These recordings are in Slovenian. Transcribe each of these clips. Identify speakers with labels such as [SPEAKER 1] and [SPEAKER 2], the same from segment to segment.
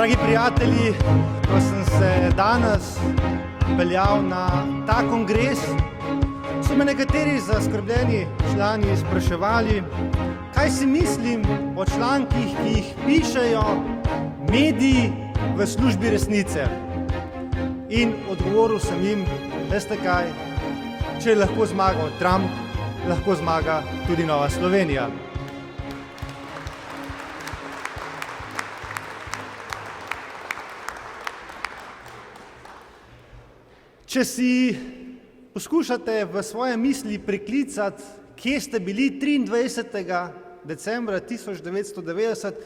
[SPEAKER 1] Dragi prijatelji, ko sem se danes peljal na ta kongres, so me nekateri zaskrbljeni člani spraševali, kaj si mislim o člankih, ki jih pišejo mediji v službi resnice. In odgovoril sem jim, veste kaj, če je lahko zmagal Trump, lahko zmaga tudi Nova Slovenija. Če si poskušate v svoje misli priklicati, kje ste bili 23. decembra 1990,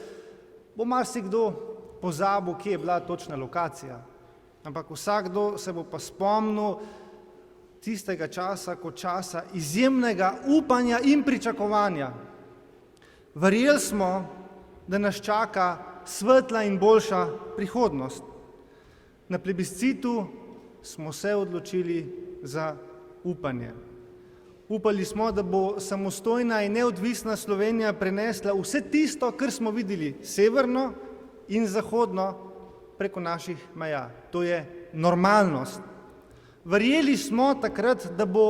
[SPEAKER 1] bo marsikdo pozabil, kje je bila točna lokacija. Ampak vsakdo se bo pa spomnil tistega časa kot časa izjemnega upanja in pričakovanja. Verjeli smo, da nas čaka svetla in boljša prihodnost. Na plebiscitu smo se odločili za upanje. Upali smo, da bo samostojna in neodvisna Slovenija prenesla vse tisto, kar smo videli severno in zahodno preko naših meja. To je normalnost. Verjeli smo takrat, da bo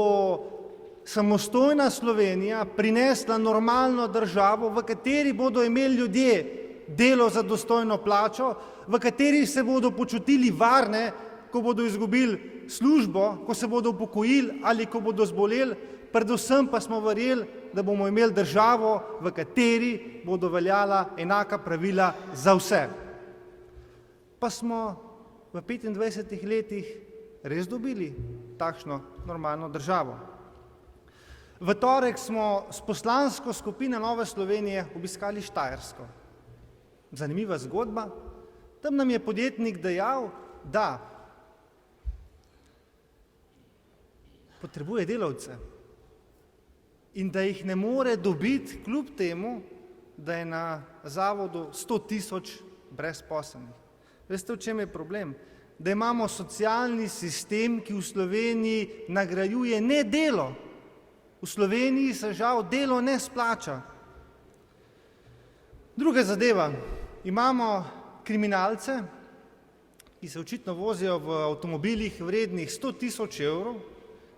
[SPEAKER 1] samostojna Slovenija prinesla normalno državo, v kateri bodo imeli ljudje delo za dostojno plačo, v kateri se bodo počutili varne, ko bodo izgubili službo, ko se bodo upokojili ali ko bodo zboleli, predvsem pa smo verjeli, da bomo imeli državo, v kateri bodo veljala enaka pravila za vse. Pa smo v 25 letih res dobili takšno normalno državo. V torek smo s poslansko skupino Nove Slovenije obiskali Štajersko. Zanimiva zgodba. Tam nam je podjetnik dejal, da potrebuje delavce in da jih ne more dobiti kljub temu, da je na zavodu 100.000 brezposelnih. Veste, v čem je problem? Da imamo socialni sistem, ki v Sloveniji nagrajuje ne delo. V Sloveniji se žal delo ne splača. Druga zadeva. Imamo kriminalce, ki se očitno vozijo v avtomobilih vrednih 100.000 evrov,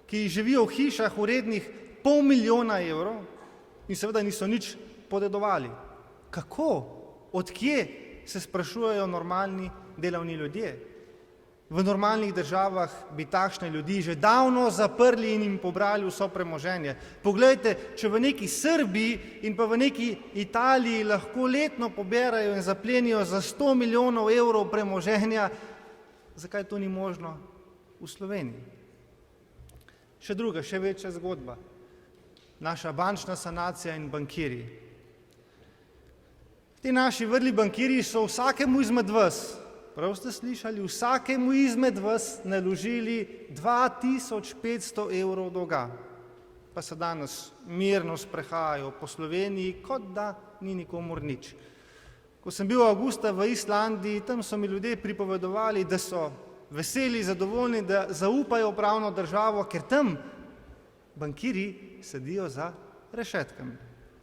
[SPEAKER 1] ki živijo v hišah vrednih $500,000 evrov in seveda niso nič podedovali. Kako? Od kje se sprašujejo normalni delavni ljudje? V normalnih državah bi takšne ljudi že davno zaprli in jim pobrali vso premoženje. Poglejte, če v neki Srbiji in pa v neki Italiji lahko letno poberajo in zaplenijo za 100 milijonov evrov premoženja, zakaj to ni možno v Sloveniji? Še druga, še večja zgodba. Naša bančna sanacija in bankirji. Ti naši vrli bankirji so vsakemu izmed vas, prav ste slišali, vsakemu izmed vas naložili 2500 evrov dolga. Pa se danes mirno sprehajajo po Sloveniji, kot da ni nikomur nič. Ko sem bil avgusta v Islandiji, tam so mi ljudje pripovedovali, da so veseli, zadovoljni, da zaupajo v pravno državo, ker tam bankirji sedijo za rešetkami.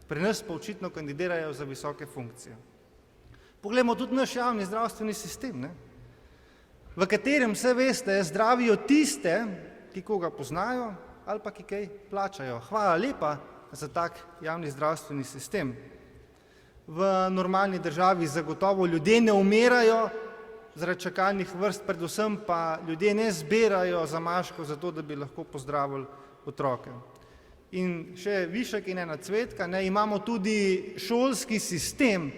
[SPEAKER 1] Pri nas pa očitno kandidirajo za visoke funkcije. Poglejmo tudi naš javni zdravstveni sistem, v katerem, vse veste, zdravijo tiste, ki koga poznajo ali pa ki kaj plačajo. Hvala lepa za tak javni zdravstveni sistem. V normalni državi zagotovo ljudje ne umirajo zaradi čakalnih vrst, predvsem pa ljudje ne zbirajo zamaškov za to, da bi lahko pozdravili otroke. In še višek in ena cvetka, imamo tudi šolski sistem,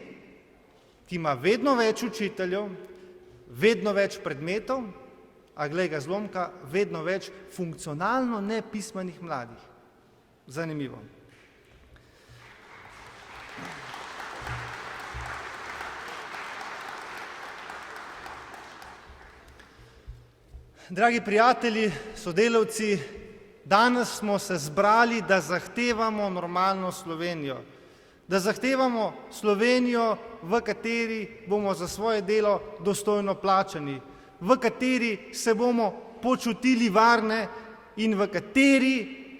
[SPEAKER 1] ki ima vedno več učiteljev, vedno več predmetov, a glej ga zlomka, vedno več funkcionalno nepismenih mladih. Zanimivo. Dragi prijatelji, sodelavci, danes smo se zbrali, da zahtevamo normalno Slovenijo. Da zahtevamo Slovenijo, v kateri bomo za svoje delo dostojno plačani, v kateri se bomo počutili varne in v kateri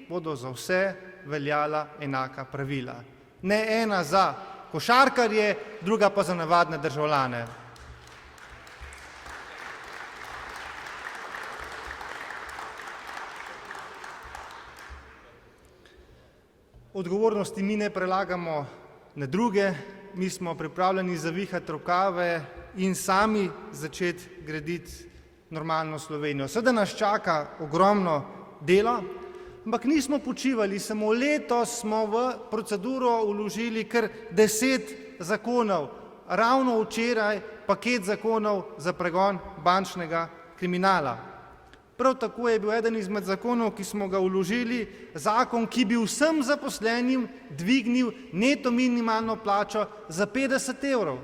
[SPEAKER 1] bodo za vse veljala enaka pravila. Ne ena za košarkarje, druga pa za navadne državljane. odgovornosti mi ne prelagamo na druge, mi smo pripravljeni zavihati rokave in sami začeti graditi normalno Slovenijo. Seveda nas čaka ogromno dela, ampak nismo počivali, samo letos smo v proceduro vložili kar 10 zakonov, ravno včeraj paket zakonov za pregon bančnega kriminala. Prav tako je bil eden izmed zakonov, ki smo ga vložili, zakon, ki bi vsem zaposlenim dvignil neto minimalno plačo za 50 evrov.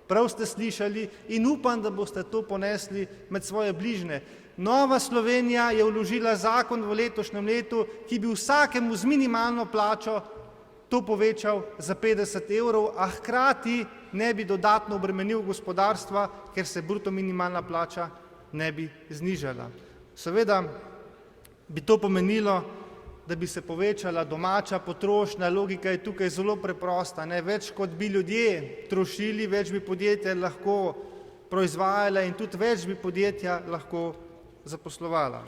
[SPEAKER 1] Prav ste slišali in upam, da boste to ponesli med svoje bližnje. Nova Slovenija je vložila zakon v letošnjem letu, ki bi vsakemu z minimalno plačo to povečal za 50 evrov, a hkrati ne bi dodatno obremenil gospodarstva, ker se bruto minimalna plača ne bi znižala. Seveda bi to pomenilo, da bi se povečala domača potrošnja, logika je tukaj zelo preprosta, ne več kot bi ljudje trošili, več bi podjetja lahko proizvajala in tudi več bi podjetja lahko zaposlovala.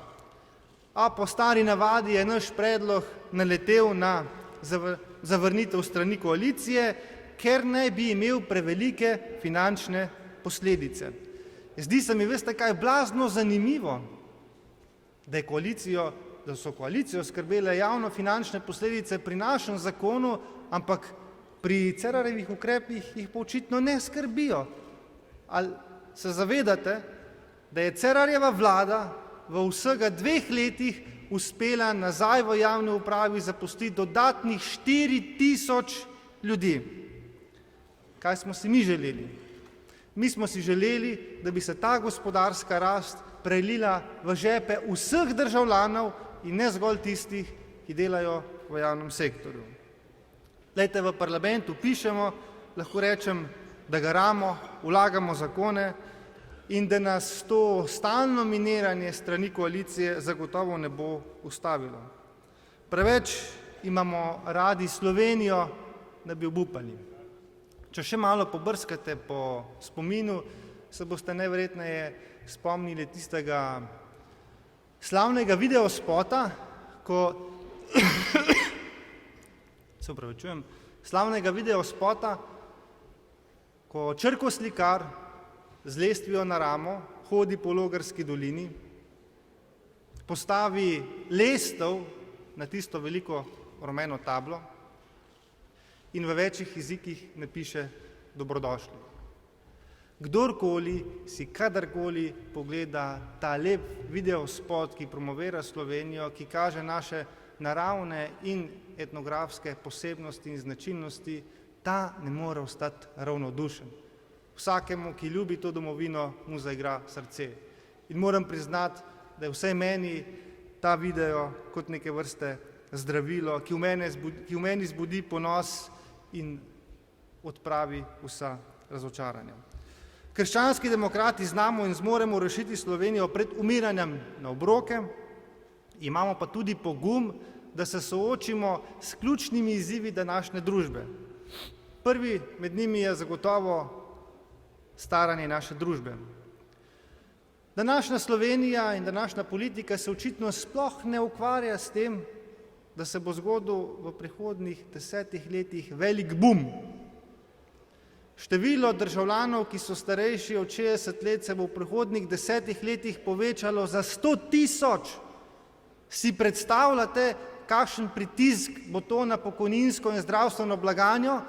[SPEAKER 1] A po stari navadi je naš predlog naletel na zavrnitev strani koalicije, ker naj bi imel prevelike finančne posledice. Zdi se mi, veste kaj, blazno zanimivo, da so koalicijo skrbele javno-finančne posledice pri našem zakonu, ampak pri Cerarjevih ukrepih jih pa očitno ne skrbijo. Ali se zavedate, da je Cerarjeva vlada v vsega 2 letih uspela nazaj v javni upravi zaposliti dodatnih 4000 ljudi? Kaj smo si mi želeli? Mi smo si želeli, da bi se ta gospodarska rast prelila v žepe vseh državljanov in ne zgolj tistih, ki delajo v javnem sektorju. Glejte, v parlamentu pišemo, lahko rečem, da garamo, vlagamo zakone in da nas to stalno miniranje strani koalicije zagotovo ne bo ustavilo. Preveč imamo radi Slovenijo, da bi obupali. Če še malo pobrskate po spominu, se boste najverjetneje spomnili tistega slavnega videospota, ko črkoslikar z lestvijo na ramo hodi po Logarski dolini, postavi lestev na tisto veliko rumeno tablo in v večjih jezikih napiše dobrodošli. Kdorkoli si kadarkoli pogleda ta lep videospot, ki promovira Slovenijo, ki kaže naše naravne in etnografske posebnosti in značilnosti, ta ne more ostati ravnodušen. Vsakemu, ki ljubi to domovino, mu zaigra srce. In moram priznati, da je vsaj meni ta video kot neke vrste zdravilo, ki v meni zbudi ponos in odpravi vsa razočaranja. Krščanski demokrati znamo in zmoremo rešiti Slovenijo pred umiranjem na obroke, imamo pa tudi pogum, da se soočimo s ključnimi izzivi današnje družbe. Prvi med njimi je zagotovo staranje naše družbe. Današnja Slovenija in današnja politika se očitno sploh ne ukvarja s tem, da se bo zgodil v prihodnjih 10 letih velik bum. Število državljanov, ki so starejši od 60 let, se bo v prihodnjih 10 letih povečalo za 100 000. Si predstavljate, kakšen pritisk bo to na pokojninsko in zdravstveno blagajno?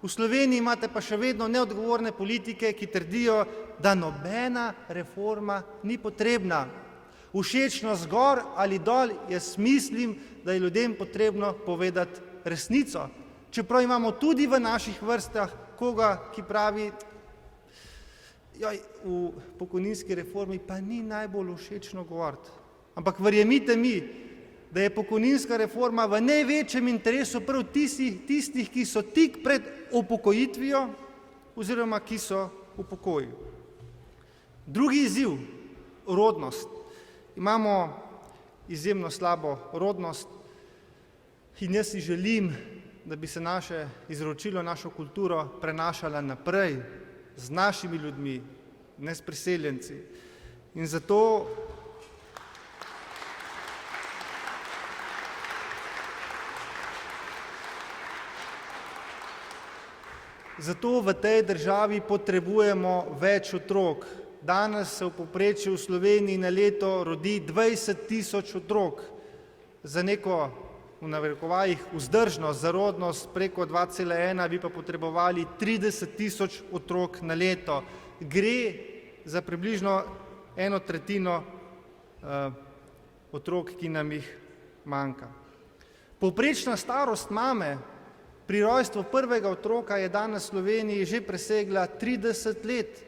[SPEAKER 1] V Sloveniji imate pa še vedno neodgovorne politike, ki trdijo, da nobena reforma ni potrebna. Všečno zgor ali dol, jaz mislim, da je ljudem potrebno povedati resnico. Čeprav imamo tudi v naših vrstah koga, ki pravi, joj, v pokojninski reformi pa ni najbolj všečno govoriti. Ampak verjemite mi, da je pokojninska reforma v največjem interesu prav tistih, ki so tik pred upokojitvijo oziroma ki so v pokoju. Drugi izziv, rodnost. Imamo izjemno slabo rodnost in jaz si želim, da bi se naše izročilo, našo kulturo prenašala naprej z našimi ljudmi, ne s priseljenci. In zato Zato v tej državi potrebujemo več otrok. Danes se v povprečju v Sloveniji na leto rodi 20 tisoč otrok. Za neko, v narekovajih, vzdržnost, za rodnost preko 2,1 bi pa potrebovali 30 tisoč otrok na leto. Gre za približno 1/3 otrok, ki nam jih manjka. Povprečna starost mame pri rojstvu prvega otroka je danes v Sloveniji že presegla 30 let.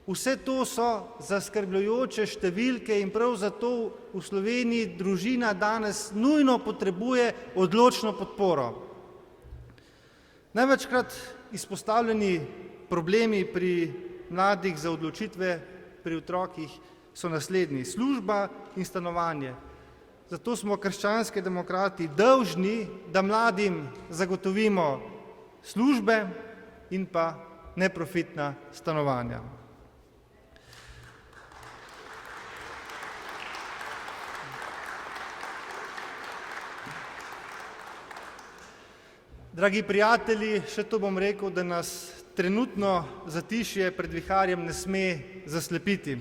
[SPEAKER 1] Vse to so zaskrbljujoče številke in prav zato v Sloveniji družina danes nujno potrebuje odločno podporo. Največkrat izpostavljeni problemi pri mladih za odločitve pri otrokih so naslednji: služba in stanovanje. Zato smo krščanski demokrati dolžni, da mladim zagotovimo službe in pa neprofitna stanovanja. Dragi prijatelji, še to bom rekel, da nas trenutno zatišje pred viharjem ne sme zaslepiti.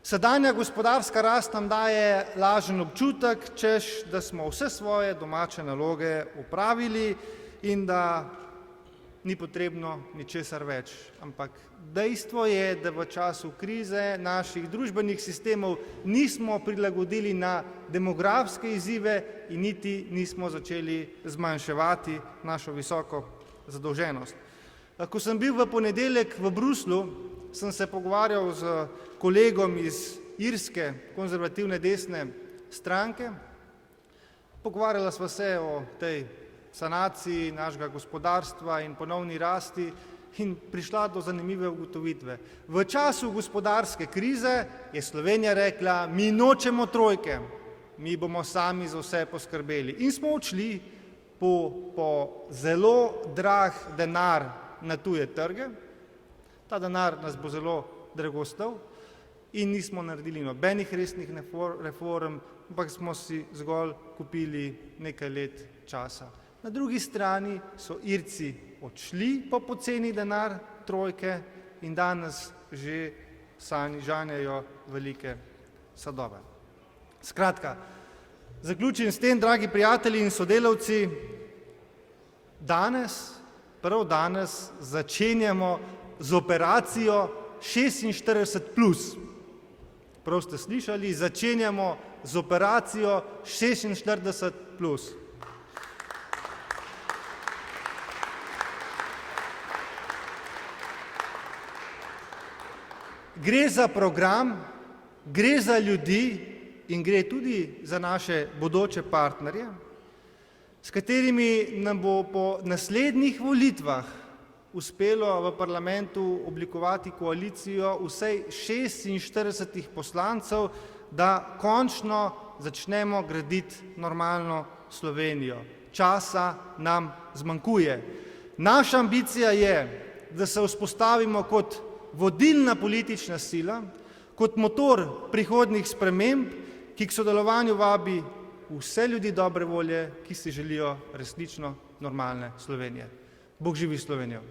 [SPEAKER 1] Sedanja gospodarska rast nam daje lažen občutek, češ, da smo vse svoje domače naloge opravili in da ni potrebno ničesar več. Ampak dejstvo je, da v času krize naših družbenih sistemov nismo prilagodili na demografske izzive in niti nismo začeli zmanjševati našo visoko zadolženost. Ko sem bil v ponedeljek v Bruslju, sem se pogovarjal z kolegom iz irske konzervativne desne stranke. Pogovarjala sva se o tej sanaciji našega gospodarstva in ponovni rasti in prišla do zanimive ugotovitve. V času gospodarske krize je Slovenija rekla: mi nočemo trojke, mi bomo sami za vse poskrbeli. In smo odšli po zelo drag denar na tuje trge. Ta denar nas bo zelo drago stal in nismo naredili nobenih resnih reform, ampak smo si zgolj kupili nekaj let časa. Na drugi strani so Irci odšli po poceni denar trojke in danes že žanjejo velike sadove. Skratka, zaključim s tem, dragi prijatelji in sodelavci, prav danes začenjamo z operacijo 46+. Prav ste slišali, začenjamo z operacijo 46+. Gre za program, gre za ljudi in gre tudi za naše bodoče partnerje, s katerimi nam bo po naslednjih volitvah uspelo v parlamentu oblikovati koalicijo vsaj 46 poslancev, da končno začnemo graditi normalno Slovenijo. Časa nam zmanjkuje. Naša ambicija je, da se vzpostavimo kot vodilna politična sila, kot motor prihodnjih sprememb, ki k sodelovanju vabi vse ljudi dobre volje, ki si želijo resnično normalne Slovenije. Bog živi Slovenijo.